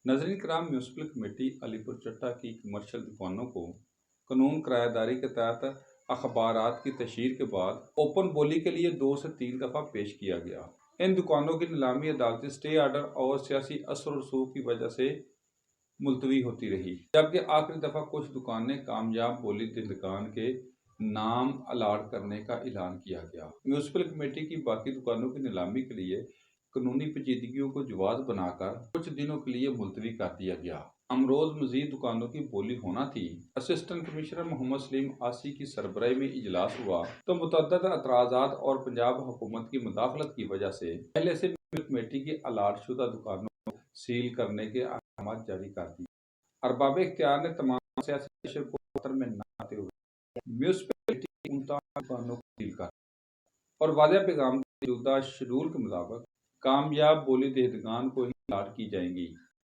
नाज़रीन कराम, municipal committee Alipur चट्टा की कमर्शियल दुकानों को कानून किराएदारी के तहत अखबारात की तशहीर के बाद ओपन बोली के लिए 2 से 3 दफ़ा पेश किया गया। इन दुकानों की नीलामी अदालती स्टे आर्डर और सियासी असर और रसूख की वजह से मुलतवी होती रही, जबकि आखिरी दफ़ा कुछ दुकानें कामयाब बोली दहंदगान के नाम अलाट करने का ऐलान किया गया। म्यूनसिपल कमेटी की बाकी दुकानों की नीलामी के लिए कानूनी पेचीदगियों को जवाज बनाकर कुछ दिनों के लिए मुलतवी कर दिया गया। अमरोज मजीद दुकानों की बोली होना थी। असिस्टेंट कमिश्नर मोहम्मद सलीम आसी की सरबराही में इजलास हुआ तो मुतअद्दिद एतराज़ात और पंजाब हुकूमत की मुदाखलत की वजह से पहले से कमेटी की अलाट शुदा दुकानों को सील करने के अहकाम जारी कर दिए। अरबाब इख्तियार ने तमाम सियासी प्रेशर को खतर में न आते हुए म्यूनसिपलिटी की 39 दुकानों को सील कर और वाज़ेह पैगाम मौजूदा शेड्यूल के मुताबिक कामयाब बोली दहंदगान को ही अलाट की जाएंगी।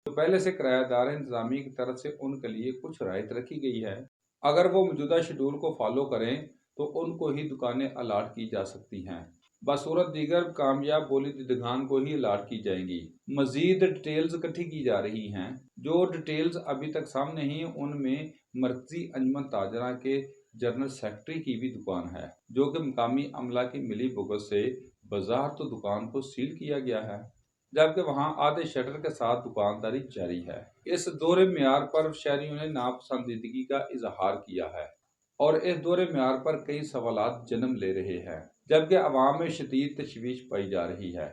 तो पहले से किराएदार इंतजामिया की तरफ से उनके लिए कुछ राहत रखी गई है। अगर वो मौजूदा शेड्यूल को फॉलो करें तो उनको ही दुकानें अलाट की जा सकती हैं। बसूरत दीगर कामयाब बोली दहंदगान को ही अलाट की जाएंगी। मजीद डिटेल्स इकट्ठी की जा रही हैं। जो डिटेल्स अभी तक सामने ही उनमें मरकजी अंजुमन ताजरा के जनरल सेक्रेटरी की भी दुकान है, जो कि मकामी अमला की मिली भुगत से बाजार तो दुकान को सील किया गया है, जबकि वहां आधे शटर के साथ दुकानदारी जारी है। इस दोहरे मेयार पर शहरियों ने नापसंदीदगी का इजहार किया है और इस दोहरे मेयार पर कई सवालात जन्म ले रहे हैं, जबकि अवाम में शदीद तशवीश पाई जा रही है।